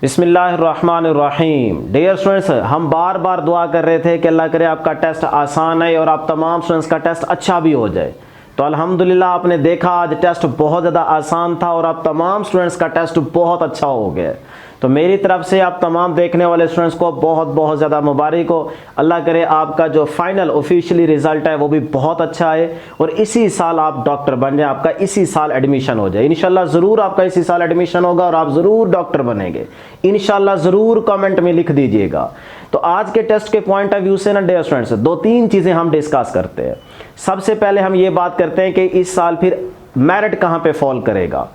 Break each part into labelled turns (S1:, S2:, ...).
S1: बिस्मिल्लाहिर्रहमानिर्रहीम। Dear students, हम बार बार दुआ कर रहे थे कि अल्लाह करे आपका टेस्ट आसान है और आप तमाम स्टूडेंट्स का टेस्ट अच्छा भी हो जाए। तो अल्हम्दुलिल्लाह आपने देखा आज टेस्ट बहुत ज़्यादा आसान था और आप तमाम स्टूडेंट्स का टेस्ट बहुत अच्छा हो गया। तो मेरी तरफ से आप तमाम देखने वाले स्टूडेंट्स को बहुत बहुत ज़्यादा मुबारक हो। अल्लाह करे आपका जो फाइनल ऑफिशियली रिज़ल्ट है वो भी बहुत अच्छा है और इसी साल आप डॉक्टर बन जाए, आपका इसी साल एडमिशन हो जाए। इंशाल्लाह ज़रूर आपका इसी साल एडमिशन होगा और आप ज़रूर डॉक्टर बनेंगे इंशाल्लाह। ज़रूर कमेंट में लिख दीजिएगा। तो आज के टेस्ट के पॉइंट ऑफ व्यू से ना डियर स्टूडेंट्स, दो तीन चीज़ें हम डिस्कस करते हैं। सबसे पहले हम ये बात करते हैं कि इस साल फिर मेरिट कहाँ पे फॉल करेगा,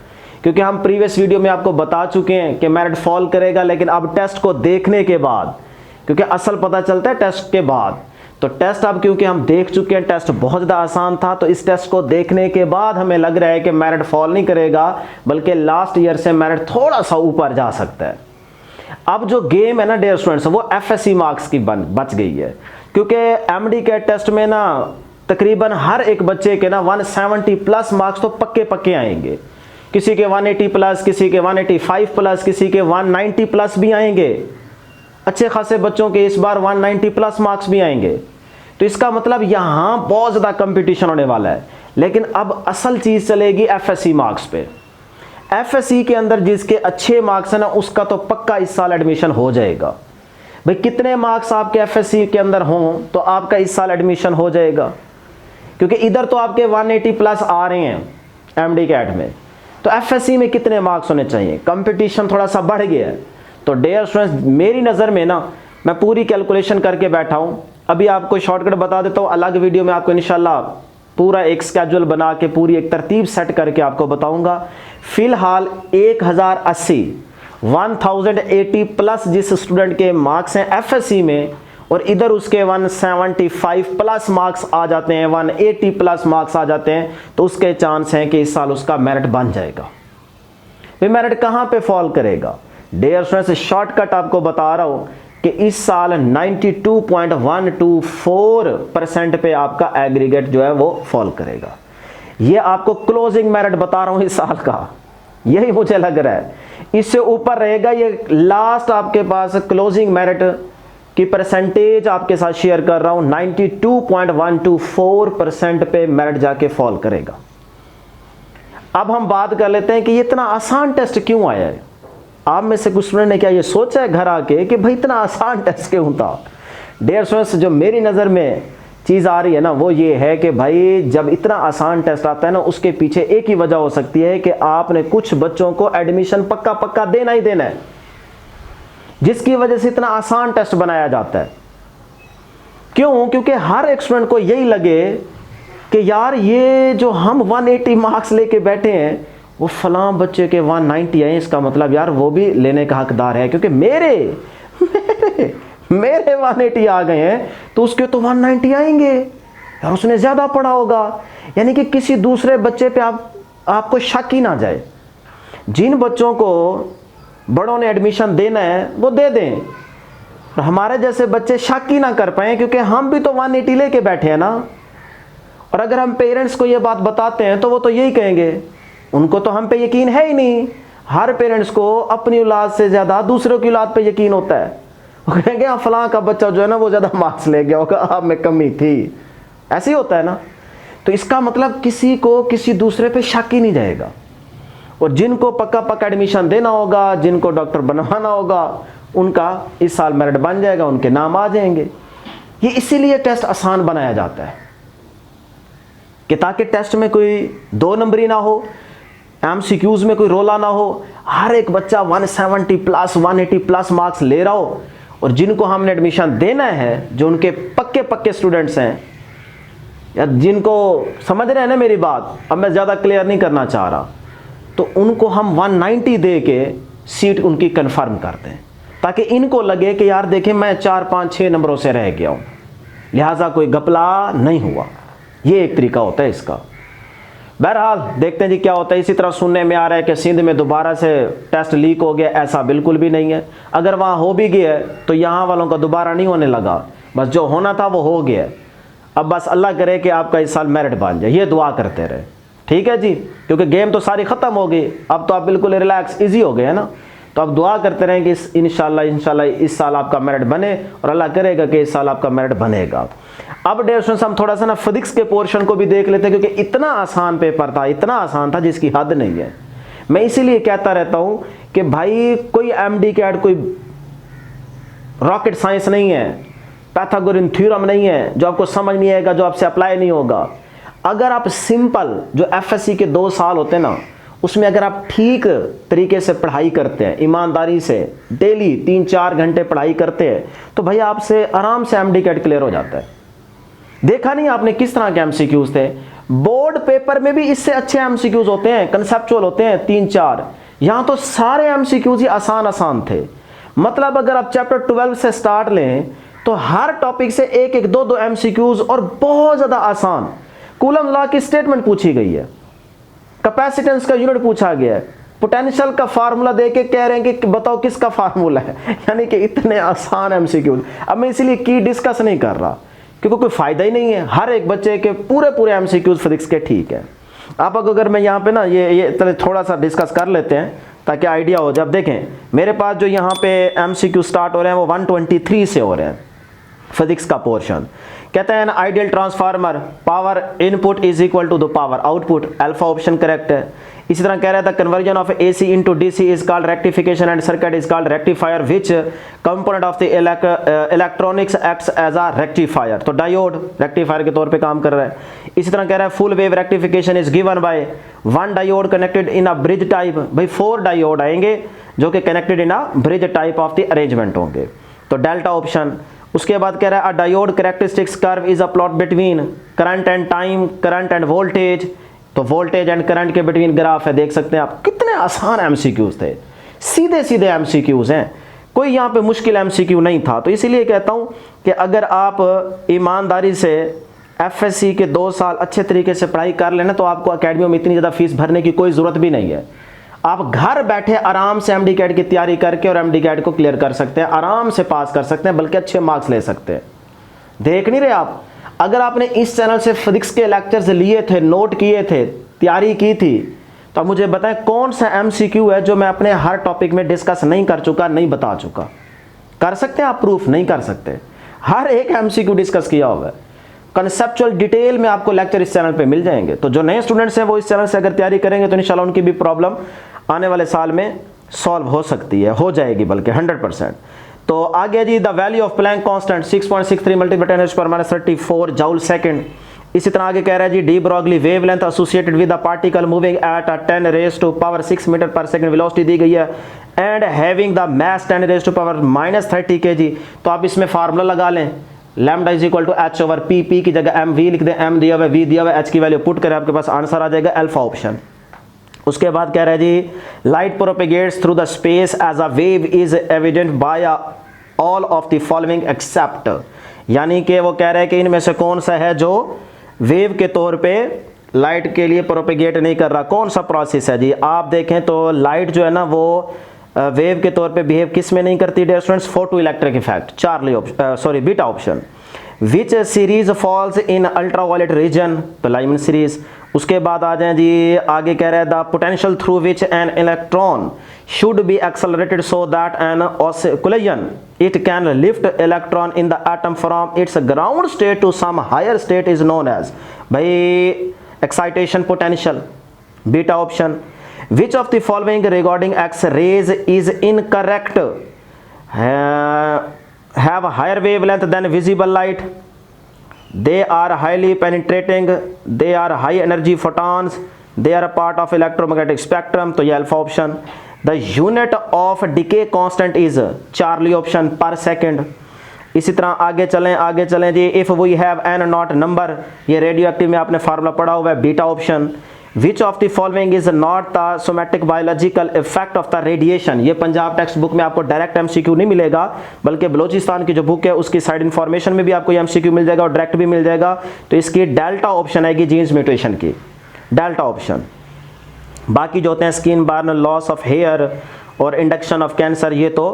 S1: क्योंकि हम प्रीवियस वीडियो में आपको बता चुके हैं कि मेरिट फॉल करेगा, लेकिन अब टेस्ट को देखने के बाद, क्योंकि असल पता चलता है टेस्ट के बाद। तो टेस्ट अब क्योंकि हम देख चुके हैं, टेस्ट बहुत ज़्यादा आसान था, तो इस टेस्ट को देखने के बाद हमें लग रहा है कि मेरिट फॉल नहीं करेगा, बल्कि लास्ट ईयर से मेरिट थोड़ा सा ऊपर जा सकता है। अब जो गेम है ना डियर स्टूडेंट्स, वो FSC मार्क्स की बच गई है, क्योंकि MD के टेस्ट में ना तकरीबन हर एक बच्चे के ना 170 प्लस मार्क्स तो पक्के पक्के आएंगे। किसी के 180 प्लस, किसी के 185 प्लस, किसी के 190 प्लस भी आएंगे। अच्छे खासे बच्चों के इस बार 190 प्लस मार्क्स भी आएंगे। तो इसका मतलब यहाँ बहुत ज़्यादा कंपटीशन होने वाला है। लेकिन अब असल चीज़ चलेगी FSC मार्क्स पे। FSC के अंदर जिसके अच्छे मार्क्स हैं ना, उसका तो पक्का इस साल एडमिशन हो जाएगा। भाई कितने मार्क्स आपके FSC के अंदर हों तो आपका इस साल एडमिशन हो जाएगा, क्योंकि इधर तो आपके 180 प्लस आ रहे हैं MD कैट में, तो FSC में कितने मार्क्स होने चाहिए। कंपटीशन थोड़ा सा बढ़ गया है। तो डियर स्टूडेंट्स, मेरी नज़र में ना मैं पूरी कैलकुलेशन करके बैठा हूँ। अभी आपको शॉर्टकट बता देता हूँ, अलग वीडियो में आपको इंशाल्लाह पूरा एक स्केड्यूल बना के पूरी एक तरतीब सेट करके आपको बताऊँगा। फ़िलहाल 1080 प्लस जिस स्टूडेंट के मार्क्स हैं FSC में, और इधर उसके 175 प्लस मार्क्स आ जाते हैं, 180 प्लस मार्क्स आ जाते हैं, तो उसके चांस हैं कि इस साल उसका मेरिट बन जाएगा। वे मेरिट कहाँ पे फॉल करेगा डियर स्टूडेंट्स, शॉर्टकट आपको बता रहा हूँ कि इस साल 92.124% पे आपका एग्रीगेट जो है वो फॉल करेगा। ये आपको क्लोजिंग मेरिट बता रहा हूँ इस साल का, यही मुझे लग रहा है। इससे ऊपर रहेगा ये लास्ट आपके पास क्लोजिंग मेरिट की परसेंटेज आपके साथ शेयर कर रहा हूं। 92.124% पे मेरिट जाके फॉल करेगा। अब हम बात कर लेते हैं कि ये इतना आसान टेस्ट क्यों आया है। आप में से कुछ स्टूडेंट ने क्या ये सोचा है घर आके कि भाई इतना आसान टेस्ट क्यों था। डियर स्टूडेंट्स, जो मेरी नज़र में चीज़ आ रही है ना, वो ये है कि भाई जब इतना आसान टेस्ट आता है ना, उसके पीछे एक ही वजह हो सकती है कि आपने कुछ बच्चों को एडमिशन पक्का पक्का देना ही देना है, जिसकी वजह से इतना आसान टेस्ट बनाया जाता है। क्यों? क्योंकि हर एक स्टूडेंट को यही लगे कि यार ये जो हम 180 मार्क्स लेके बैठे हैं, वो फलां बच्चे के 190 आए, इसका मतलब यार वो भी लेने का हकदार है, क्योंकि मेरे 180 आ गए हैं तो उसके तो 190 आएंगे यार, उसने ज़्यादा पढ़ा होगा। यानी कि किसी दूसरे बच्चे पे आपको शक ही ना जाए। जिन बच्चों को बड़ों ने एडमिशन देना है वो दे दें, और हमारे जैसे बच्चे शक ही ना कर पाए, क्योंकि हम भी तो 180 लेके बैठे हैं ना। और अगर हम पेरेंट्स को ये बात बताते हैं तो वो तो यही कहेंगे, उनको तो हम पे यकीन है ही नहीं। हर पेरेंट्स को अपनी औलाद से ज़्यादा दूसरों की औलाद पे यकीन होता है। वो कहेंगे हाँ फलां का बच्चा जो है ना वो ज़्यादा मार्क्स ले गया होगा, आप में कमी थी, ऐसे ही होता है ना। तो इसका मतलब किसी को किसी दूसरे पे शक ही नहीं जाएगा। और जिनको पक्का पक्का एडमिशन देना होगा, जिनको डॉक्टर बनवाना होगा, उनका इस साल मेरिट बन जाएगा, उनके नाम आ जाएंगे। ये इसीलिए टेस्ट आसान बनाया जाता है कि ताकि टेस्ट में कोई 2 नंबरी ना हो, MCQs में कोई रोला ना हो, हर एक बच्चा 170 प्लस 180 प्लस मार्क्स ले रहा हो। और जिनको हमने एडमिशन देना है, जो उनके पक्के पक्के स्टूडेंट्स हैं, या जिनको समझ रहे हैं ना मेरी बात, अब मैं ज़्यादा क्लियर नहीं करना चाह रहा, तो उनको हम 190 दे के सीट उनकी कंफर्म करते हैं, ताकि इनको लगे कि यार देखें मैं 4, 5, 6 नंबरों से रह गया हूँ, लिहाजा कोई घपला नहीं हुआ। ये एक तरीका होता है इसका। बहरहाल देखते हैं जी क्या होता है। इसी तरह सुनने में आ रहा है कि सिंध में दोबारा से टेस्ट लीक हो गया, ऐसा बिल्कुल भी नहीं है। अगर वहाँ हो भी गया है तो यहाँ वालों का दोबारा नहीं होने लगा, बस जो होना था वो हो गया। अब बस अल्लाह करे कि आपका इस साल मेरिट बन जाए, ये दुआ करते रहे, ठीक है जी। क्योंकि गेम तो सारी ख़त्म हो गई, अब तो आप बिल्कुल रिलैक्स ईजी हो गए है ना। तो आप दुआ करते रहें कि इंशाल्लाह इस साल आपका मेरिट बने, और अल्लाह करेगा कि इस साल आपका मेरिट बनेगा। अब डियर स्टूडेंट्स हम थोड़ा सा ना फिजिक्स के पोर्शन को भी देख लेते हैं, क्योंकि इतना आसान पेपर था, इतना आसान था जिसकी हद नहीं है। मैं इसीलिए कहता रहता हूं कि भाई कोई एमडी कैट कोई रॉकेट साइंस नहीं है, पाइथागोरियन थ्योरम नहीं है जो आपको समझ नहीं आएगा, जो आपसे अप्लाई नहीं होगा। अगर आप सिंपल जो एफएससी के 2 साल होते हैं ना, उसमें अगर आप ठीक तरीके से पढ़ाई करते हैं, ईमानदारी से डेली 3-4 घंटे पढ़ाई करते हैं, तो भैया आपसे आराम से एमडी कैट क्लियर हो जाता है। देखा नहीं आपने किस तरह के एमसीक्यूज थे? बोर्ड पेपर में भी इससे अच्छे एमसीक्यूज होते हैं, कंसेप्चुअल होते हैं 3-4। यहां तो सारे एमसीक्यूज ही आसान आसान थे। मतलब अगर आप चैप्टर 12 से स्टार्ट लें तो हर टॉपिक से 1-1, 2-2 एमसीक्यूज और बहुत ज्यादा आसान। कूलम लॉ की स्टेटमेंट पूछी गई है, कैपेसिटेंस का यूनिट पूछा गया है, पोटेंशियल का फार्मूला देके कह रहे हैं कि बताओ किसका फार्मूला है। यानी कि इतने आसान एमसीक्यूज। अब मैं इसीलिए की डिस्कस नहीं कर रहा क्योंकि कोई फायदा ही नहीं है। हर एक बच्चे के पूरे एमसीक्यूज फिजिक्स के ठीक है। आप अगर मैं यहाँ पे ना ये थोड़ा सा डिस्कस कर लेते हैं ताकि आइडिया हो जाए। अब देखें मेरे पास जो यहाँ पे एमसीक्यू स्टार्ट हो रहे हैं वो 123 से हो रहे हैं, फिजिक्स का पोर्शन। कहते हैं ideal transformer power input is equal to the power output, alpha option correct है। इसी तरह कह रहा था conversion of AC into DC is called rectification and circuit is called rectifier which component of the electronics acts as a rectifier. तो diode rectifier के तौर पे काम कर रहा है। इसी तरह कह रहा है full wave rectification is given by 1 diode connected in a bridge type. भाई 4 डायोड आएंगे जो कि connected in a bridge type of the arrangement होंगे, तो डेल्टा ऑप्शन। उसके बाद कह रहा है अ diode characteristics curve is a plot between current and time, current end voltage. तो वोल्टेज एंड करंट के बिटवीन ग्राफ है, देख सकते हैं आप। कितने आसान एमसीक्यूज थे, सीधे सीधे एमसीक्यूज हैं, कोई यहाँ पे मुश्किल एमसीक्यू नहीं था। तो इसीलिए कहता हूँ कि अगर आप ईमानदारी से एफएससी के 2 साल अच्छे तरीके से पढ़ाई कर लेना तो आपको अकेडमियों में इतनी ज़्यादा फीस भरने की कोई ज़रूरत भी नहीं है। आप घर बैठे आराम से एमडी कैट की तैयारी करके और एमडी कैट को क्लियर कर सकते हैं, आराम से पास कर सकते हैं, बल्कि अच्छे मार्क्स ले सकते हैं। देख नहीं रहे आप? अगर आपने इस चैनल से फिजिक्स के लेक्चर्स लिए थे, नोट किए थे, तैयारी की थी, तो मुझे बताएं कौन सा एमसीक्यू है जो मैं अपने हर टॉपिक में डिस्कस नहीं कर चुका, नहीं बता चुका। कर सकते हैं आप प्रूफ? नहीं कर सकते। हर एक एमसीक्यू डिस्कस किया हुआ है, कंसेप्चुअल डिटेल में आपको लेक्चर इस चैनल पे मिल जाएंगे। तो जो नए स्टूडेंट्स हैं वो इस चैनल से अगर तैयारी करेंगे तो इंशाल्लाह उनकी भी प्रॉब्लम आने वाले साल में सॉल्व हो सकती है, हो जाएगी बल्कि 100%। तो आगे जी the value of Planck constant 6.63 multiply 10⁻34 joule second. इसी तरह आगे कह रहा है जी de Broglie wavelength associated with the particle moving at 10⁻⁶ metre पर सेकंड वेलोसिटी दी गई है and having the mass 10⁻⁻30 kg। तो आप इसमें फार्मूला लगा लें, lambda is equal to h over p, p की जगह एम वी लिख दें, एम दिया हुआ वी दिया हुआ एच की वैल्यू पुट करें, आपके पास आंसर आ जाएगा अल्फा ऑप्शन। उसके बाद कह रहा है जी light propagates through the space as a wave is evident by all of the following except. यानी कि वो कह रहे हैं कि इनमें से कौन सा है जो वेव के तौर पे लाइट के लिए प्रोपेगेट नहीं कर रहा, कौन सा प्रोसेस है जी? आप देखें तो लाइट जो है ना वो वेव के तौर पे बिहेव किस में नहीं करती dear students? Photoelectric effect, beta option. Which series falls in ultraviolet region? तो लाइमन सीरीज। उसके बाद आ जाए जी आगे कह रहा है the potential through which an electron should be accelerated so that an oscillation it can lift electron in the atom from its ground state to some higher state is known as. भाई excitation potential, beta option. Which of the following regarding X-rays is incorrect? Have a higher wavelength than visible light. They are highly penetrating. They are high energy photons. They are a part of electromagnetic spectrum. तो ये alpha option. The unit of decay constant is Charlie option per second। इसी तरह आगे चलें जी if we have n not number, ये radio active में आपने formula पढ़ा हुआ है, beta option. Which of the following is not the somatic biological effect of the radiation? ये पंजाब टेक्स्ट बुक में आपको डायरेक्ट एमसीक्यू नहीं मिलेगा, बल्कि बलोचिस्तान की जो बुक है उसकी साइड इन्फॉर्मेशन में भी आपको एमसीक्यू मिल जाएगा और डायरेक्ट भी मिल जाएगा। तो इसकी डेल्टा ऑप्शन आएगी जीन्स म्यूटेशन की, डेल्टा ऑप्शन। बाकी जो होते हैं skin burn, loss of hair और इंडक्शन ऑफ कैंसर, ये तो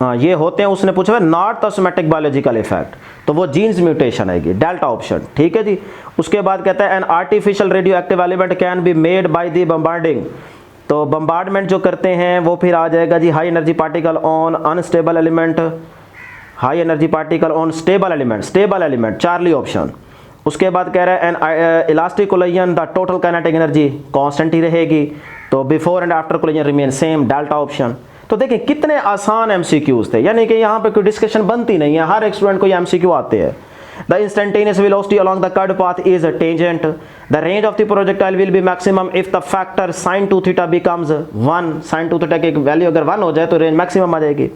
S1: हाँ ये होते हैं, उसने पूछा है not the somatic biological effect, तो वो जीन्स म्यूटेशन आएगी, डेल्टा ऑप्शन, ठीक है जी। उसके बाद कहता है an artificial radioactive element can be made by the bombarding, तो बम्बार्डमेंट जो करते हैं वो फिर आ जाएगा जी high energy particle on unstable element, high energy particle on stable element, stable element, Charlie option. उसके बाद कह रहा है an elastic collision the total kinetic energy constant ही रहेगी, तो before and after collision remain same, delta option. तो देखिए कितने आसान एमसीक्यूज थे, यानी कि यहाँ पे कोई डिस्कशन बनती नहीं है, हर एक स्टूडेंट को ये एमसीक्यू आते हैं। The instantaneous velocity along the curved path is a tangent. The range of the projectile will be maximum if the factor sin 2 theta becomes 1. sin 2 theta की वैल्यू अगर 1 हो जाए तो रेंज मैक्सिमम आ जाएगी।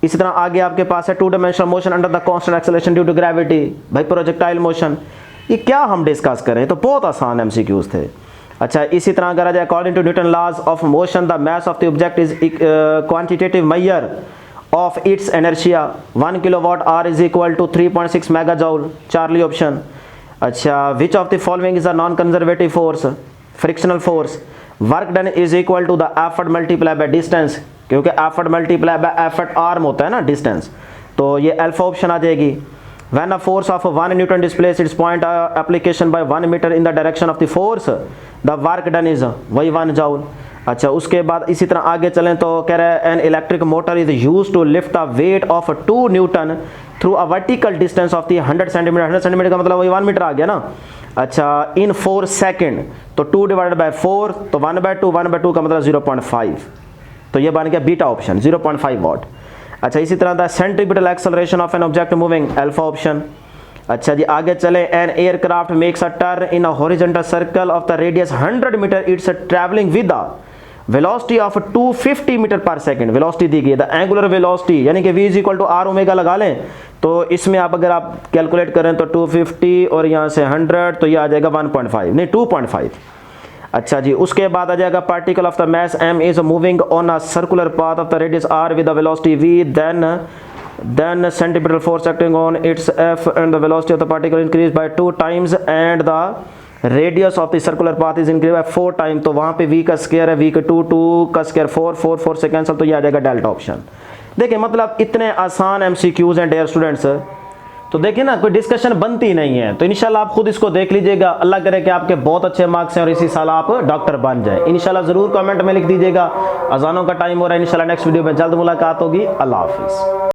S1: इसी तरह आगे आपके पास है two dimensional motion under the constant acceleration due to gravity, भाई प्रोजेक्टाइल मोशन, ये क्या हम डिस्कस करें, तो बहुत आसान एमसीक्यूज थे। अच्छा इसी तरह अगर आ जाए according to Newton laws of motion the mass of the object is quantitative measure of its inertia 1 kilowatt hour is equal to 3.6 megajoule, Charlie option. अच्छा which of the following is a non conservative force, frictional force, work done is equal to the effort multiplied by distance, क्योंकि effort multiplied by effort arm होता है ना distance, तो ये alpha option आ जाएगी। when a force of 1 Newton displaces its point application by 1 meter in the direction of the force, the work done is वही 1 joule। अच्छा उसके बाद इसी तरह आगे चलें तो कह रहा है an electric motor is use to lift a weight of 2 newton through a vertical distance of the 100 centimetre, 100 centimetre का मतलब वही 1 मीटर आ गया ना। अच्छा इन 4 सेकेंड, तो 2 डिवाइडेड बाय 4, तो 1/2, 1/2 का मतलब 0.5, तो ये बन गया बीटा ऑप्शन 0.5 वॉट। अच्छा इसी तरह the centripetal acceleration of an object moving, alpha option. अच्छा जी आगे चले an aircraft makes a turn in a horizontal circle of the radius 100 metre, it's travelling with the velocity of 250 metre पर second, velocity दी गई है, the angular velocity यानी कि v is equal to R omega लगा लें, तो इसमें आप अगर आप कैलकुलेट करें तो 250 और यहाँ से 100, तो ये आ जाएगा 1.5 नहीं 2.5। अच्छा जी उसके बाद आ जाएगा particle of the mass m is moving on a circular path of the radius r with the velocity v, then centripetal force acting on its f and the velocity of the particle increased by 2 times and the radius of the circular path is increase by 4 time, तो वहाँ पे v का square है, v का 2 का square 4 से cancel, तो ये आ जाएगा डेल्टा ऑप्शन। देखिए मतलब इतने आसान एमसीक्यूज हैं डियर स्टूडेंट्स, तो देखिए ना कोई डिस्कशन बनती नहीं है, तो इंशाल्लाह आप खुद इसको देख लीजिएगा, अल्लाह करे कि आपके बहुत अच्छे मार्क्स हैं और इसी साल आप डॉक्टर बन जाए इंशाल्लाह। ज़रूर कमेंट में लिख दीजिएगा। अजानों का टाइम हो रहा है, इंशाल्लाह नेक्स्ट वीडियो में जल्द मुलाकात होगी। अल्लाह हाफिज़।